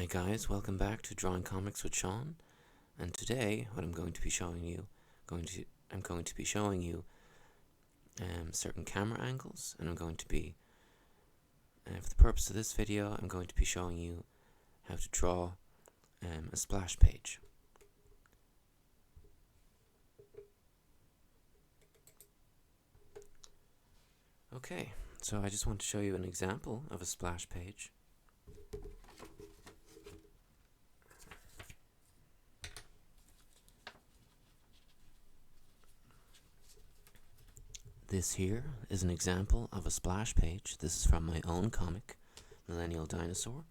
Hi guys, welcome back to Drawing Comics with Sean. And today, what I'm going to be showing you, I'm going to be showing you certain camera angles, and I'm going to be, for the purpose of this video, I'm going to be showing you how to draw a splash page. Okay, so I just want to show you an example of a splash page. This here is an example of a splash page. This is from my own comic, Millennial Dinosaur.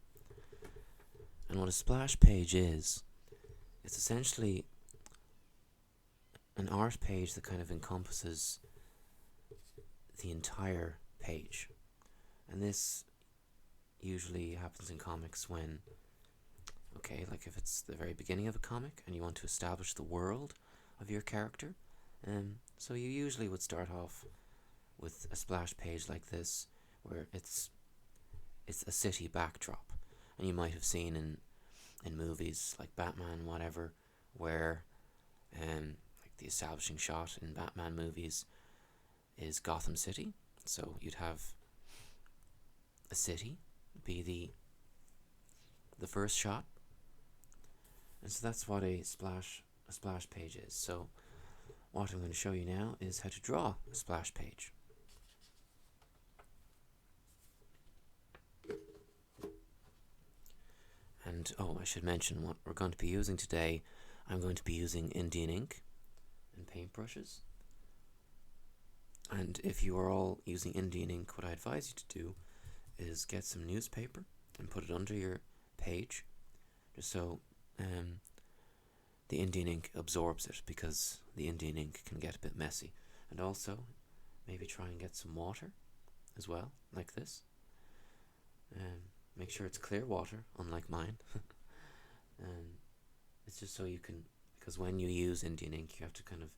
And what a splash page is, it's essentially an art page that kind of encompasses the entire page. And this usually happens in comics when, like if it's the very beginning of a comic and you want to establish the world of your character, so you usually would start off with a splash page like this, where it's a city backdrop, and you might have seen in movies like Batman, whatever, where like the establishing shot in Batman movies is Gotham City. So you'd have a city be the first shot, and so that's what a splash page is. So what I'm going to show you now is how to draw a splash page. And I should mention what we're going to be using today. I'm going to be using Indian ink and paintbrushes. And if you are all using Indian ink, what I advise you to do is get some newspaper and put it under your page, just so the Indian ink absorbs it, because the Indian ink can get a bit messy. And also, maybe try and get some water as well, like this. Make sure it's clear water, unlike mine. It's just so you can, because when you use Indian ink, you have to kind of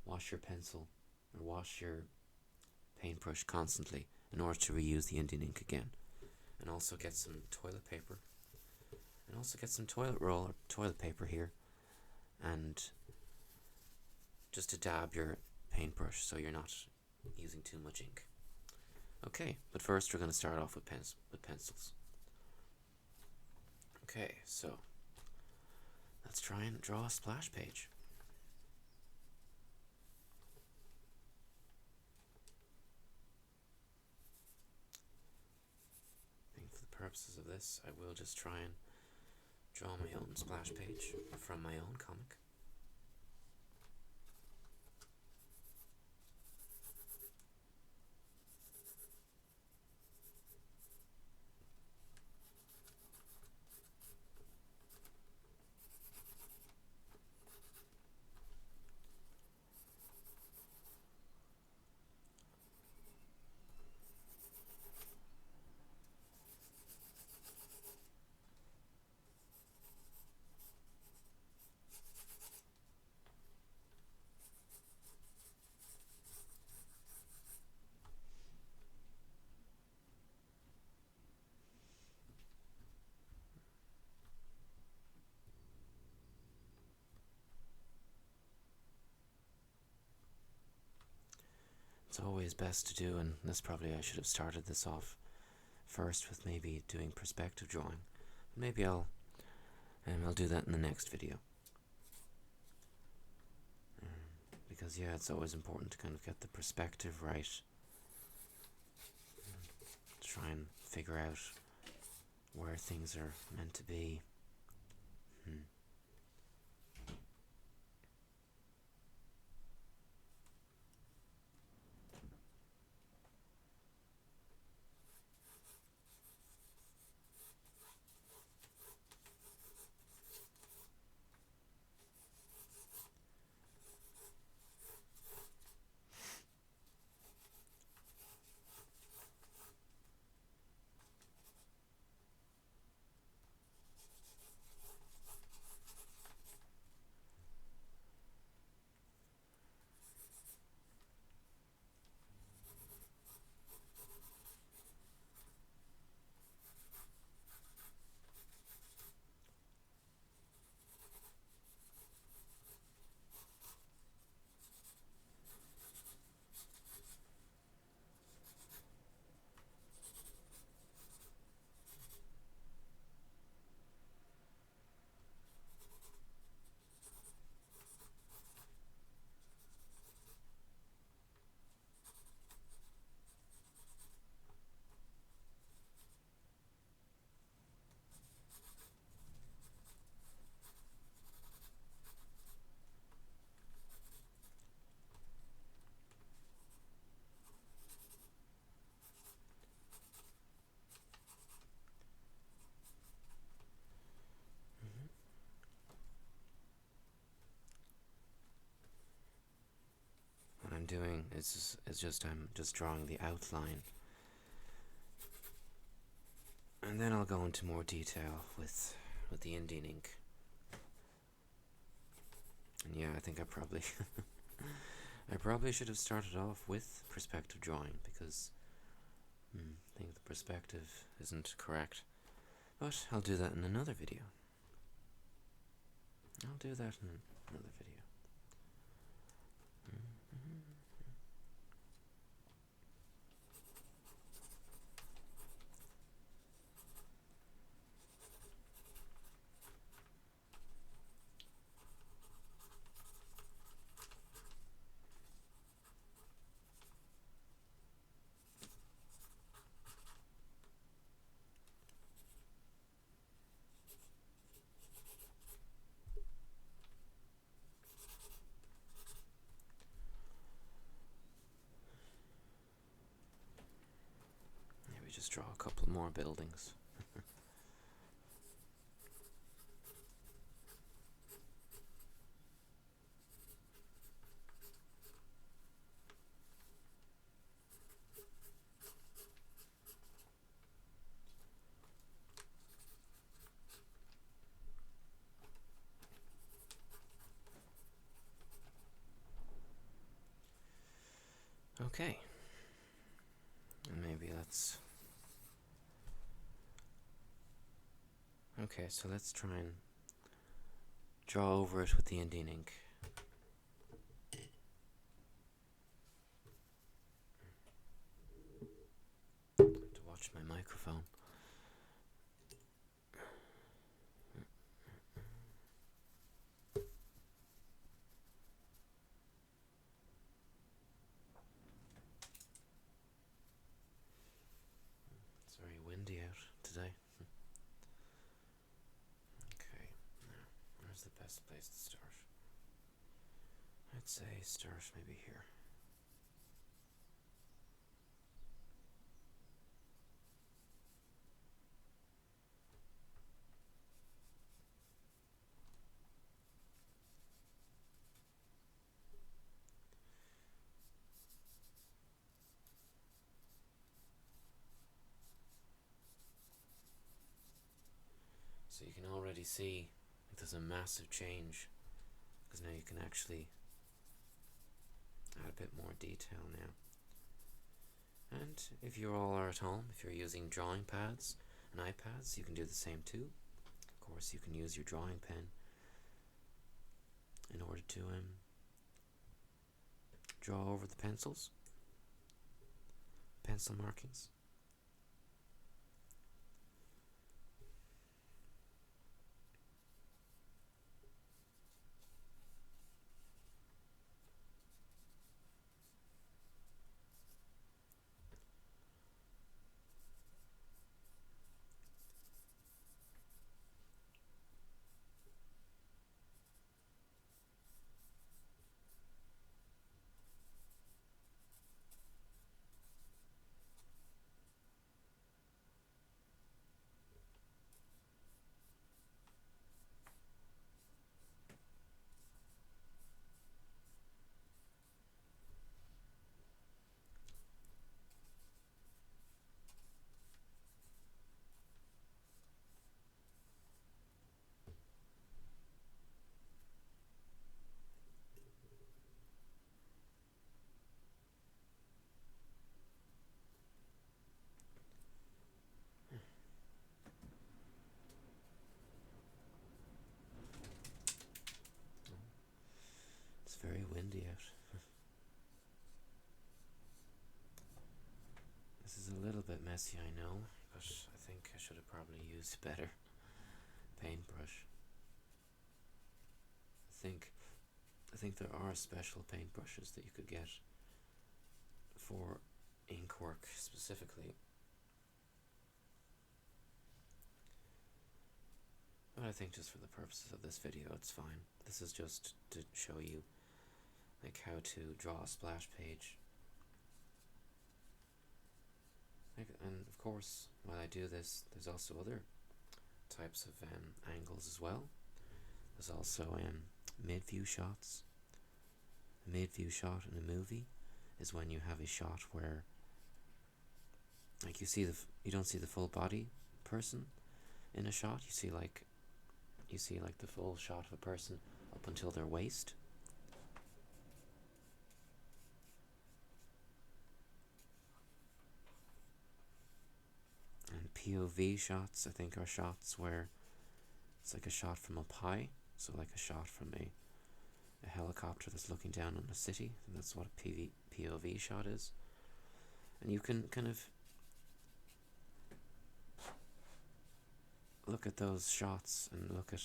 wash your pencil or wash your paintbrush constantly in order to reuse the Indian ink again. And also get some toilet paper, and also get some toilet roll or toilet paper here, and just to dab your paintbrush so you're not using too much ink. Okay, but first we're going to start off with pencils. Okay, so let's try and draw a splash page. I think for the purposes of this, I will just try and draw my own splash page from my own comic. It's always best to do, and this probably I should have started this off first with maybe doing perspective drawing. Maybe I'll do that in the next video. Because it's always important to kind of get the perspective right. Try and figure out where things are meant to be. doing is just I'm just drawing the outline, and then I'll go into more detail with the Indian ink. And yeah, I think I probably I probably should have started off with perspective drawing, because I think the perspective isn't correct. But I'll do that in another video. I'll do that in another video. Maybe just draw a couple more buildings. Okay. And maybe let's... Okay, so let's try and draw over it with the Indian ink. I have to watch my microphone. It's very windy out today. Okay, now, where's the best place to start? I'd say start maybe here. So you can already see there's a massive change, because now you can actually add a bit more detail now. And if you all are at home, if you're using drawing pads and iPads, you can do the same too. Of course, you can use your drawing pen in order to draw over the pencil markings. It's very windy out. This is a little bit messy, I know, but I think I should have probably used a better paintbrush. I think there are special paintbrushes that you could get for ink work specifically. But I think just for the purposes of this video, it's fine. This is just to show you like how to draw a splash page. And of course, while I do this, there's also other types of angles as well. There's also mid-view shots, a mid-view shot in a movie, is when you have a shot where, like, you don't see the full body person in a shot. You see like the full shot of a person up until their waist. And POV shots, I think, are shots where it's like a shot from up high, so like a shot from a helicopter that's looking down on a city, and that's what a POV shot is. And you can kind of look at those shots and look at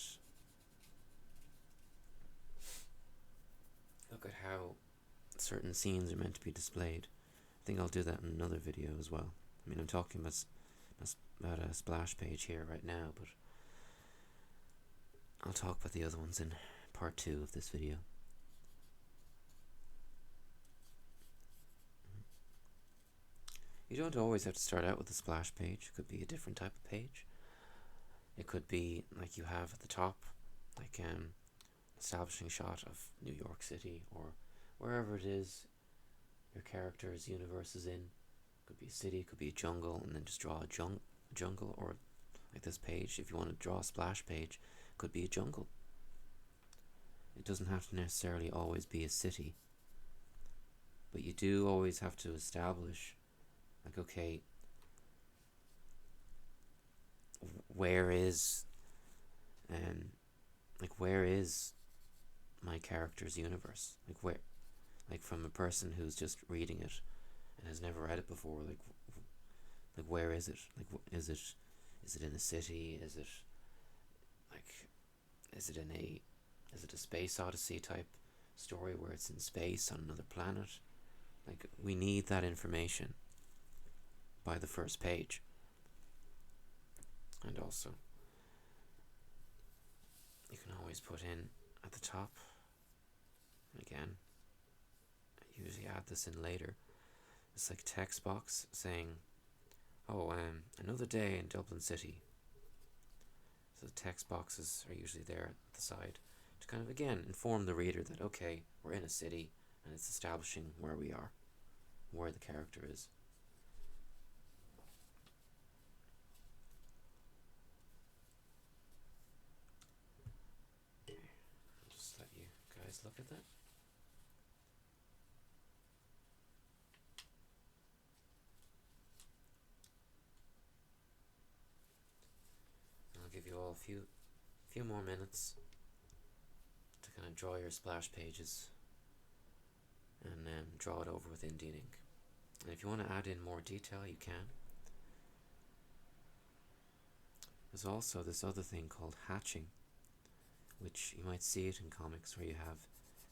how certain scenes are meant to be displayed. I think I'll do that in another video as well. I mean, I'm talking about a splash page here right now, but I'll talk about the other ones in part 2 of this video. You don't always have to start out with a splash page. It could be a different type of page. It could be like you have at the top, like establishing shot of New York City or wherever it is your character's universe is in. It could be a city, it could be a jungle, and then just draw a jungle, or like this page, if you want to draw a splash page, it could be a jungle. It doesn't have to necessarily always be a city, but you do always have to establish, like, okay, where is my character's universe? Like from a person who's just reading it and has never read it before, like where is it? Like, is it in a city? Is it a space odyssey type story where it's in space on another planet? Like, we need that information by the first page. And also, you can always put in at the top, again, I usually add this in later, it's like text box saying, another day in Dublin City. So the text boxes are usually there at the side to kind of, again, inform the reader that, okay, we're in a city and it's establishing where we are, where the character is. I'll just let you guys look at that. I'll give you all a few more minutes to kind of draw your splash pages and draw it over with Indian ink. And if you want to add in more detail, you can. There's also this other thing called hatching, which you might see it in comics, where you have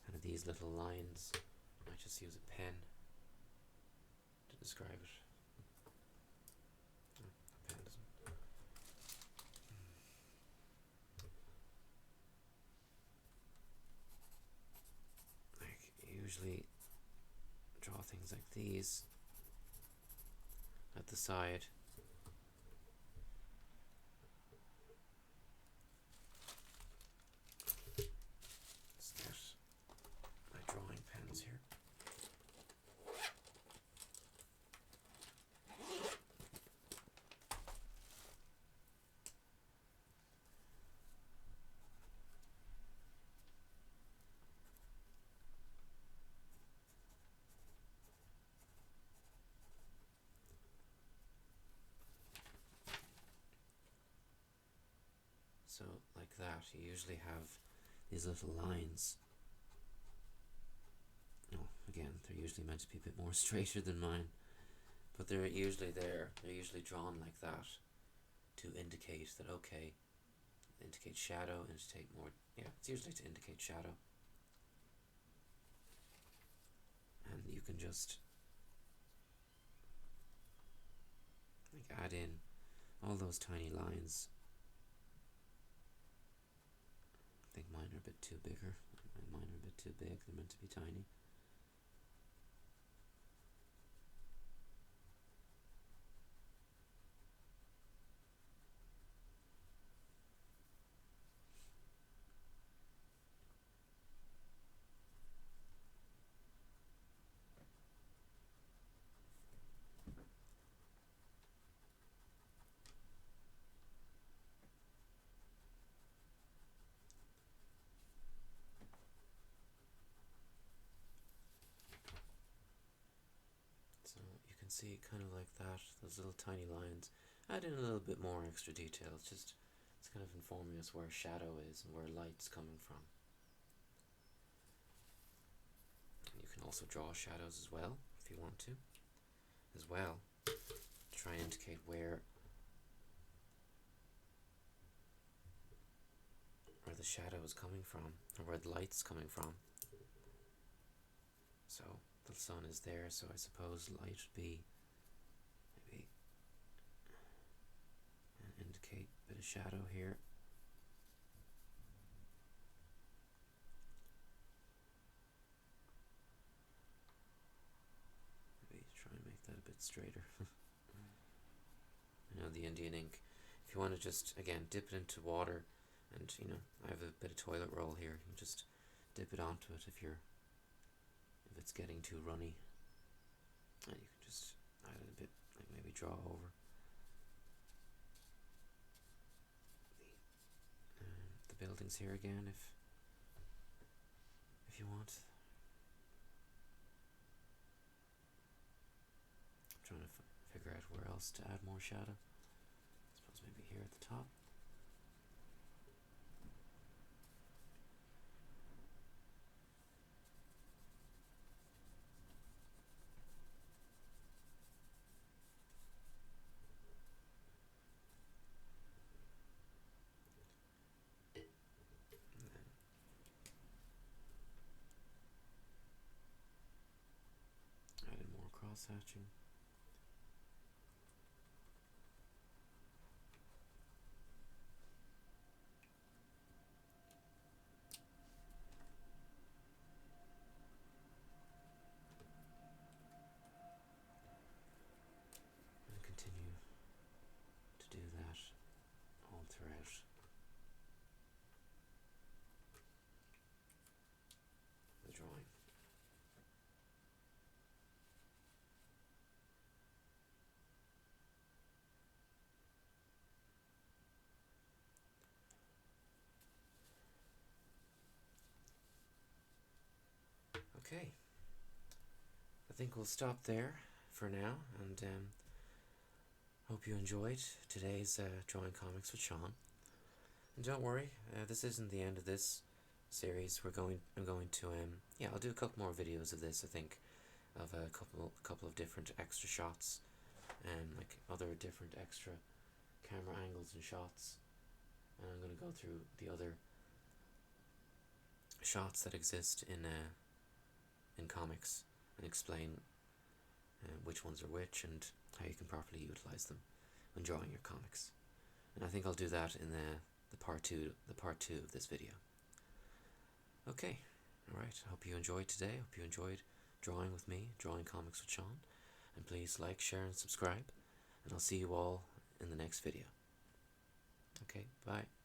kind of these little lines. I might just use a pen to describe it. A pen doesn't. I usually draw things like these at the side. Let's get my drawing pens here. So like that, you usually have these little lines. Oh, again, they're usually meant to be a bit more straighter than mine, but they're usually there. They're usually drawn like that to indicate that, okay, indicate shadow, indicate more, yeah, it's usually to indicate shadow. And you can just like add in all those tiny lines. I think mine are a bit too bigger. Mine are a bit too big. They're meant to be tiny. see, kind of like that, those little tiny lines. Add in a little bit more extra detail. It's kind of informing us where shadow is and where light's coming from. And you can also draw shadows as well, if you want to. As well, try and indicate where the shadow is coming from, or where the light's coming from. So the sun is there, so I suppose light would be maybe indicate a bit of shadow here. Maybe try and make that a bit straighter. You know, the Indian ink. If you want to just, again, dip it into water, and you know, I have a bit of toilet roll here. You can just dip it onto it if it's getting too runny, and you can just add it a bit, like maybe draw over the buildings here again, if you want. I'm trying to figure out where else to add more shadow. I suppose maybe here at the top. Add in more cross hatching. And continue to do that all throughout the drawing. Okay, I think we'll stop there for now, and hope you enjoyed today's Drawing Comics with Sean. And don't worry, this isn't the end of this series. I'm going to yeah, I'll do a couple more videos of this. I think of a couple of different extra shots, and like other different extra camera angles and shots. And I'm going to go through the other shots that exist in comics and explain which ones are which and how you can properly utilize them when drawing your comics. And I think I'll do that in the part two of this video. Okay, alright, I hope you enjoyed today. Hope you enjoyed drawing with me, Drawing Comics with Sean. And please like, share and subscribe, and I'll see you all in the next video. Okay, bye.